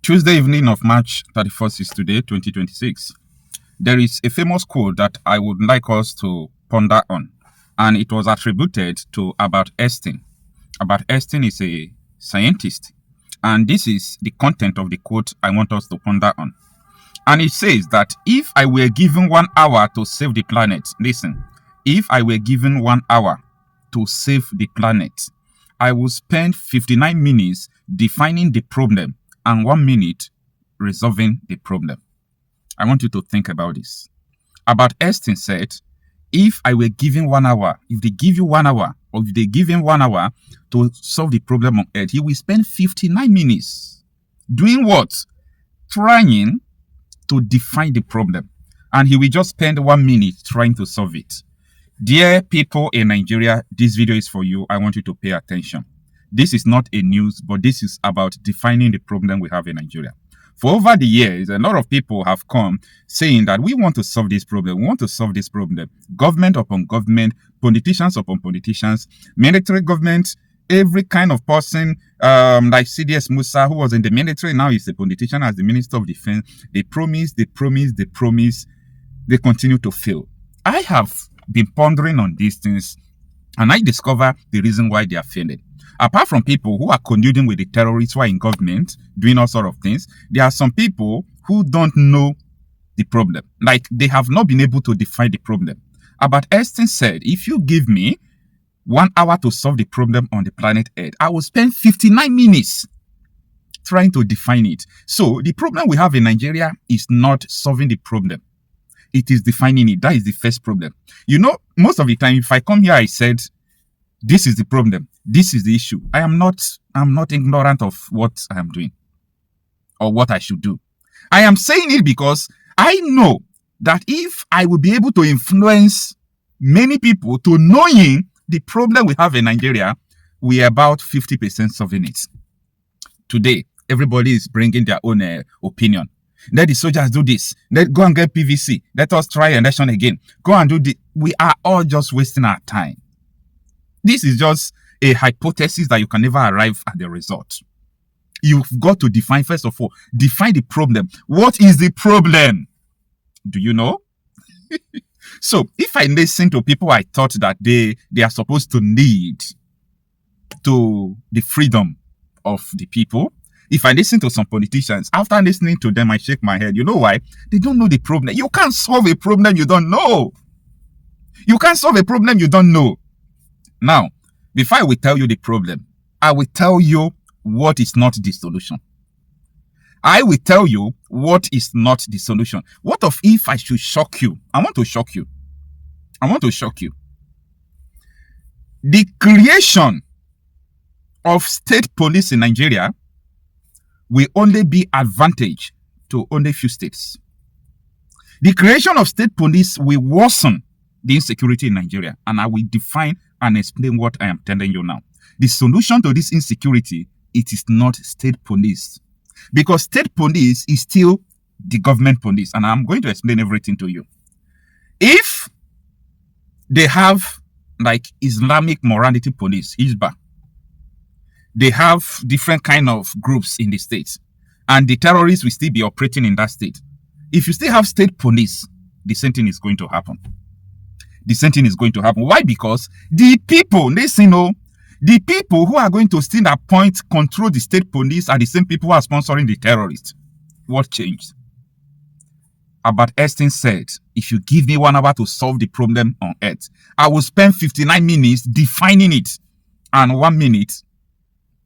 Tuesday evening of March 31st is today, 2026. There is a famous quote that I would like us to ponder on, and it was attributed to Albert Einstein. Albert Einstein is a scientist, and this is the content of the quote I want us to ponder on. And it says that if I were given 1 hour to save the planet, listen, if I were given 1 hour to save the planet, I would spend 59 minutes defining the problem and 1 minute resolving the problem. I want you to think about this. Albert Einstein said, if I were given 1 hour, if they give you 1 hour, or if they give him 1 hour to solve the problem on Earth, he will spend 59 minutes doing what? Trying to define the problem. And he will just spend 1 minute trying to solve it. Dear people in Nigeria, this video is for you. I want you to pay attention. This is not a news, but this is about defining the problem we have in Nigeria. For over the years, a lot of people have come saying that we want to solve this problem. We want to solve this problem. Government upon government, politicians upon politicians, military government, every kind of person, like CDS Musa, who was in the military, now he's a politician as the Minister of Defense. They promise, they continue to fail. I have been pondering on these things, and I discover the reason why they are failing. Apart from people who are colluding with the terrorists who are in government, doing all sort of things, there are some people who don't know the problem. Like, they have not been able to define the problem. Albert Einstein said, if you give me 1 hour to solve the problem on the planet Earth, I will spend 59 minutes trying to define it. So, the problem we have in Nigeria is not solving the problem. It is defining it. That is the first problem. You know, most of the time, if I come here, I said, this is the problem. This is the issue. I'm not ignorant of what I am doing or what I should do. I am saying it because I know that if I will be able to influence many people to knowing the problem we have in Nigeria, we are about 50% solving it. Today, everybody is bringing their own opinion. Let the soldiers do this. Let go and get PVC. Let us try election again. Go and do this. We are all just wasting our time. This is just a hypothesis that you can never arrive at the result. You've got to define, first of all, define the problem. What is the problem? Do you know? So, if I listen to people I thought that they are supposed to lead to the freedom of the people, if I listen to some politicians, after listening to them, I shake my head. You know why? They don't know the problem. You can't solve a problem you don't know. You can't solve a problem you don't know. Now, before I will tell you the problem, I will tell you what is not the solution. I will tell you what is not the solution. What if I should shock you? I want to shock you. I want to shock you. The creation of state police in Nigeria will only be advantage to only few states. The creation of state police will worsen the insecurity in Nigeria, and I will define and explain what I am telling you now. The solution to this insecurity, it is not state police, because state police is still the government police, and I'm going to explain everything to you. If they have like Islamic morality police, Hizbah, they have different kind of groups in the state, and the terrorists will still be operating in that state. If you still have state police, the same thing is going to happen. The same thing is going to happen. Why? Because the people, listen, the people who are going to still appoint, control the state police are the same people who are sponsoring the terrorists. What changed? Albert Einstein said, if you give me 1 hour to solve the problem on Earth, I will spend 59 minutes defining it and 1 minute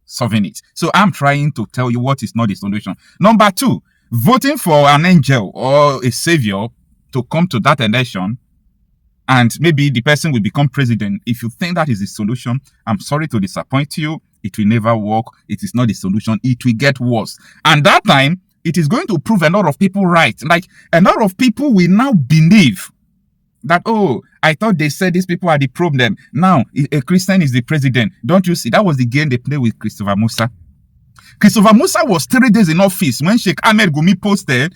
solving it. So I'm trying to tell you what is not the solution. Number 2, voting for an angel or a savior to come to that election, and maybe the person will become president. If you think that is the solution, I'm sorry to disappoint you. It will never work. It is not the solution. It will get worse. And that time, it is going to prove a lot of people right. Like, a lot of people will now believe that, oh, I thought they said these people are the problem. Now, a Christian is the president. Don't you see? That was the game they played with Christopher Musa. Christopher Musa was 3 days in office when Sheikh Ahmed Gumi posted.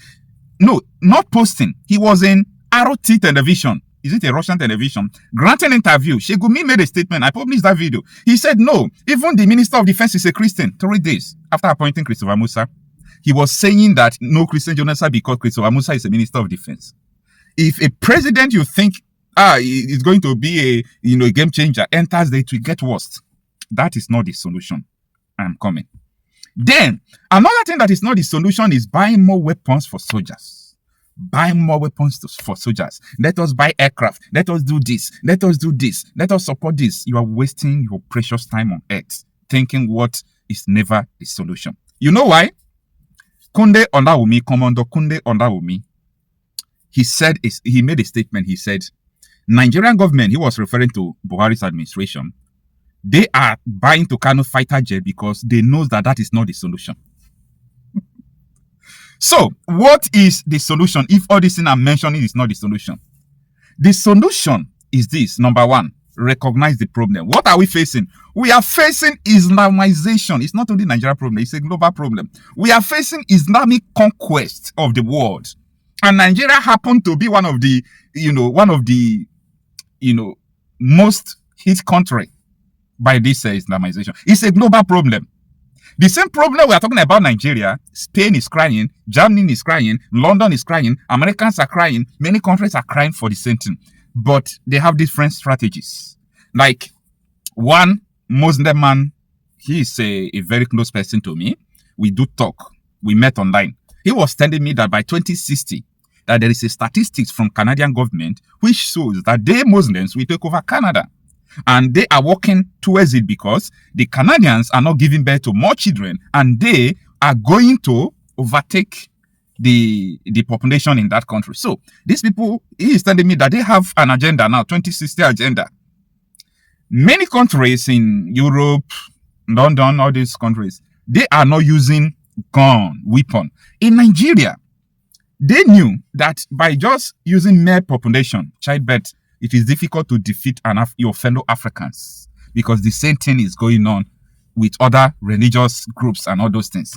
No, not posting. He was in ROT television. Is it a Russian television? Granting interview. Sheikh Gumi made a statement. I published that video. He said, no, even the Minister of Defense is a Christian. 3 days after appointing Christopher Musa. He was saying that no Christian genocide because Christopher Musa is a minister of defense. If a president you think is going to be a game changer enters there, it will get worse. That is not the solution. I'm coming. Then another thing that is not the solution is buying more weapons for soldiers. Buying more weapons for soldiers. Let us buy aircraft. Let us do this. Let us do this. Let us support this. You are wasting your precious time on earth thinking what is never the solution. You know why? Kunde Ondawumi, Commander Kunde Ondawumi, he made a statement. He said, Nigerian government, he was referring to Buhari's administration, they are buying Tucano fighter jet because they know that is not the solution. So, what is the solution if all this thing I'm mentioning is not the solution? The solution is this. Number one, recognize the problem. What are we facing? We are facing Islamization. It's not only a Nigerian problem, it's a global problem. We are facing Islamic conquest of the world. And Nigeria happened to be one of the most hit country by this Islamization. It's a global problem. The same problem we are talking about Nigeria, Spain is crying, Germany is crying, London is crying, Americans are crying, many countries are crying for the same thing. But they have different strategies. Like one Muslim man, he is a very close person to me. We do talk. We met online. He was telling me that by 2060, that there is a statistics from Canadian government which shows that they Muslims will take over Canada. And they are working towards it because the Canadians are not giving birth to more children and they are going to overtake the population in that country. So these people, he is telling me that they have an agenda now, 2060 agenda. Many countries in Europe, London, all these countries, they are not using weapon. In Nigeria, they knew that by just using mere population, childbirth, it is difficult to defeat your fellow Africans because the same thing is going on with other religious groups and all those things.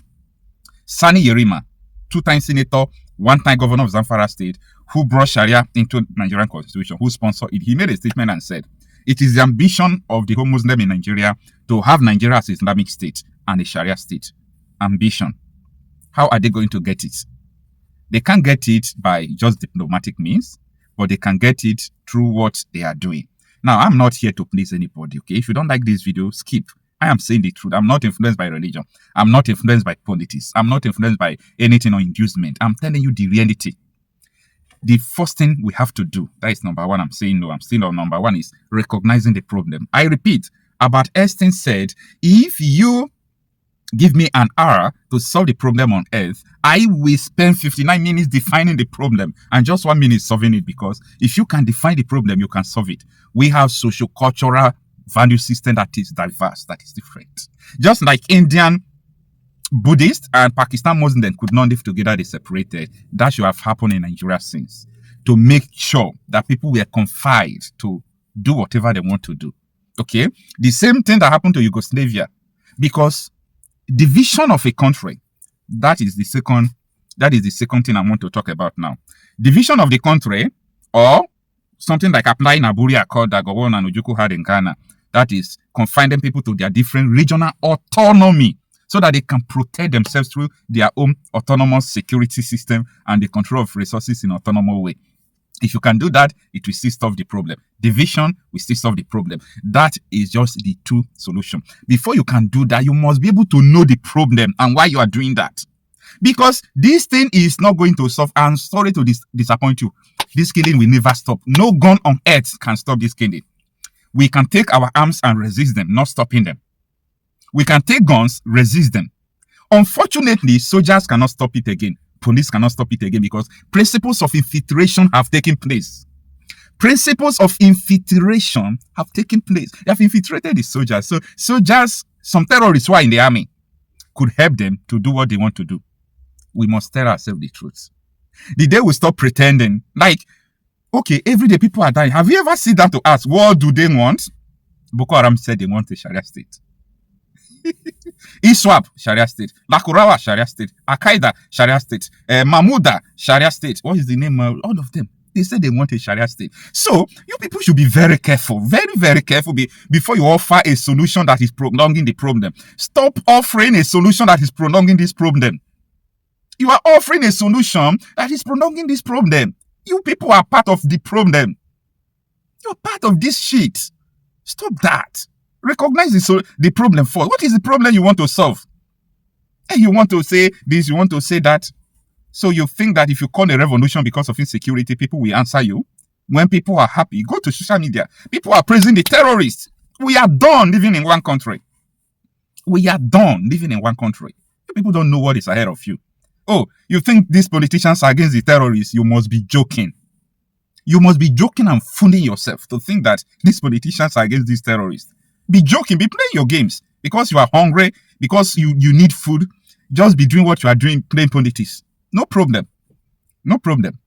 Sani Yerima, two-time senator, one-time governor of Zamfara State, who brought Sharia into Nigerian constitution, who sponsored it, he made a statement and said, it is the ambition of the whole Muslim in Nigeria to have Nigeria as an Islamic state and a Sharia state. Ambition. How are they going to get it? They can't get it by just diplomatic means, but they can get it through what they are doing. Now, I'm not here to please anybody, okay? If you don't like this video, skip. I am saying the truth. I'm not influenced by religion. I'm not influenced by politics. I'm not influenced by anything or inducement. I'm telling you the reality. The first thing we have to do, that is number one. I'm saying no. I'm still on number one is recognizing the problem. I repeat, Albert Einstein said, if you give me an hour to solve the problem on earth, I will spend 59 minutes defining the problem and just 1 minute solving it, because if you can define the problem, you can solve it. We have socio-cultural value system that is diverse, that is different. Just like Indian Buddhist and Pakistan Muslim could not live together, they separated. That should have happened in Nigeria since, to make sure that people were confined to do whatever they want to do. Okay? The same thing that happened to Yugoslavia, because division of a country, that is the second thing I want to talk about now. Division of the country, or something like applying Aburi Accord that Gowon and Ojukwu had in Ghana, that is confining people to their different regional autonomy so that they can protect themselves through their own autonomous security system and the control of resources in an autonomous way. If you can do that, it will still solve the problem. Division will still solve the problem. That is just the two solutions. Before you can do that, you must be able to know the problem and why you are doing that. Because this thing is not going to solve. I'm sorry to disappoint you. This killing will never stop. No gun on earth can stop this killing. We can take our arms and resist them, not stopping them. We can take guns, resist them. Unfortunately, soldiers cannot stop it again. Police cannot stop it again because principles of infiltration have taken place. Principles of infiltration have taken place. They have infiltrated the soldiers. So soldiers, some terrorists who are in the army, could help them to do what they want to do. We must tell ourselves the truth. The day we stop pretending, like, okay, every day people are dying. Have you ever seen that to ask, what do they want? Boko Haram said they want a Sharia state. ISWAP, Sharia state. Lakurawa, Sharia state. Al-Qaeda, Sharia state. Mahmouda, Sharia state. What is the name of all of them? They said they want a Sharia state. So, you people should be very careful. Very, very careful before you offer a solution that is prolonging the problem. Stop offering a solution that is prolonging this problem. You are offering a solution that is prolonging this problem. You people are part of the problem. You're part of this shit. Stop that. Recognize the problem first. What is the problem you want to solve? And you want to say this, you want to say that. So you think that if you call a revolution because of insecurity, people will answer you? When people are happy, go to social media. People are praising the terrorists. We are done living in one country. We are done living in one country. People don't know what is ahead of you. Oh, you think these politicians are against the terrorists? You must be joking. You must be joking and fooling yourself to think that these politicians are against these terrorists. Be joking, be playing your games because you are hungry, because you need food. Just be doing what you are doing, playing politics. No problem. No problem.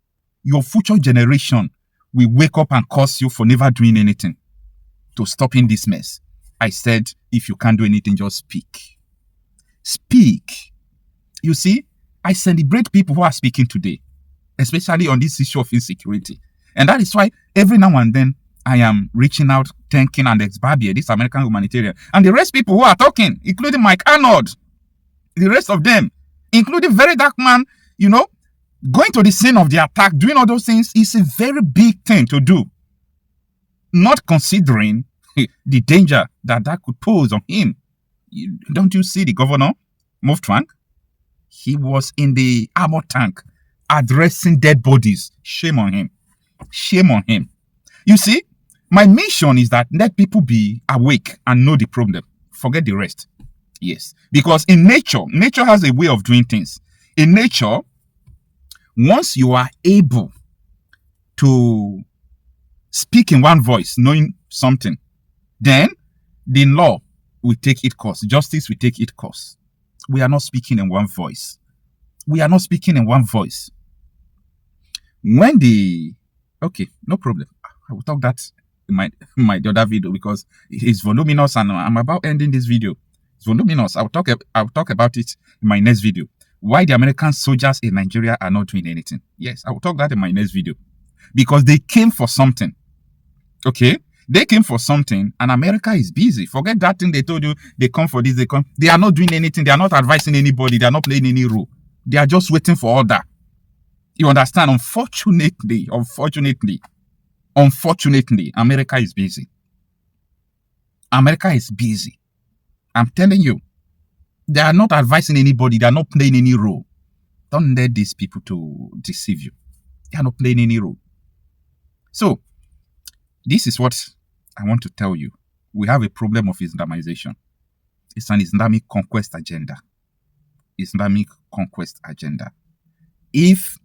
Your future generation will wake up and curse you for never doing anything to stopping this mess. I said, if you can't do anything, just speak. Speak. You see, I celebrate people who are speaking today, especially on this issue of insecurity. And that is why every now and then I am reaching out, thanking and ex-Barbie, this American humanitarian, and the rest people who are talking, including Mike Arnold, the rest of them, including Very Dark Man, going to the scene of the attack, doing all those things is a very big thing to do. Not considering the danger that could pose on him. Don't you see the governor, Moftwang? He was in the armor tank addressing dead bodies. Shame on him. Shame on him. You see, my mission is that let people be awake and know the problem. Forget the rest. Yes. Because in nature has a way of doing things. In nature, once you are able to speak in one voice, knowing something, then the law will take its course. Justice will take its course. We are not speaking in one voice. We are not speaking in one voice. Okay, no problem. I will talk that in my other video because it's voluminous and I'm about ending this video. It's voluminous. I'll talk about it in my next video. Why the American soldiers in Nigeria are not doing anything. Yes, I will talk that in my next video. Because they came for something. Okay? They came for something and America is busy. Forget that thing they told you. They come for this, They are not doing anything. They are not advising anybody. They are not playing any role. They are just waiting for order. You understand? Unfortunately, America is busy. America is busy. I'm telling you. They are not advising anybody. They are not playing any role. Don't let these people to deceive you. They are not playing any role. So, this is what I want to tell you. We have a problem of Islamization. It's an Islamic conquest agenda. Islamic conquest agenda. If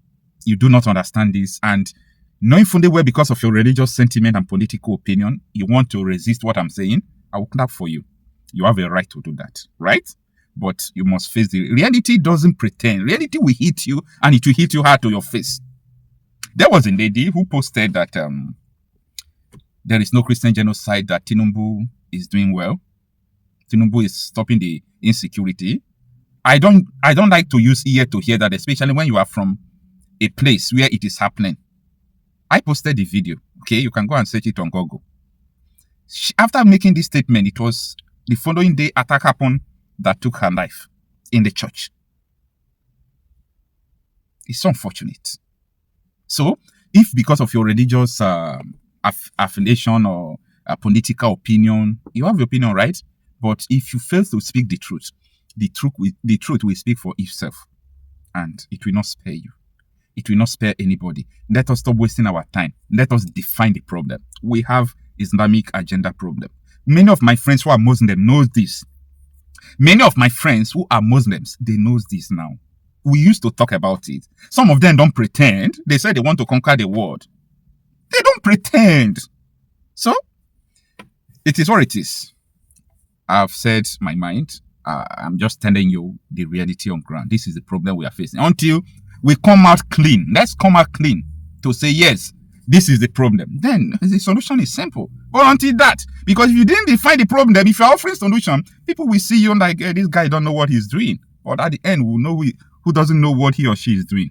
you do not understand this and knowing fully well because of your religious sentiment and political opinion, you want to resist what I'm saying, I will clap for you. You have a right to do that, right? But you must face the reality. Doesn't pretend. Reality will hit you and it will hit you hard to your face. There was a lady who posted that there is no Christian genocide, that Tinubu is doing well. Tinubu is stopping the insecurity. I don't like to use ear to hear that, especially when you are from a place where it is happening. I posted the video. Okay, you can go and search it on Google. After making this statement, it was the following day attack happened that took her life in the church. It's unfortunate. So, if because of your religious affiliation or political opinion, you have your opinion, right? But if you fail to speak the truth will speak for itself, and it will not spare you. It will not spare anybody. Let us stop wasting our time. Let us define the problem. We have Islamic agenda problem. Many of my friends who are Muslim knows this. Many of my friends who are Muslims, they knows this now. We used to talk about it. Some of them don't pretend. They say they want to conquer the world. They don't pretend. So, it is what it is. I've said my mind. I'm just telling you the reality on ground. This is the problem we are facing. Until we come out clean. Let's come out clean to say, yes, this is the problem. Then the solution is simple. But until that, because if you didn't define the problem, if you're offering solution, people will see you like, hey, this guy don't know what he's doing. But at the end, we'll know who doesn't know what he or she is doing.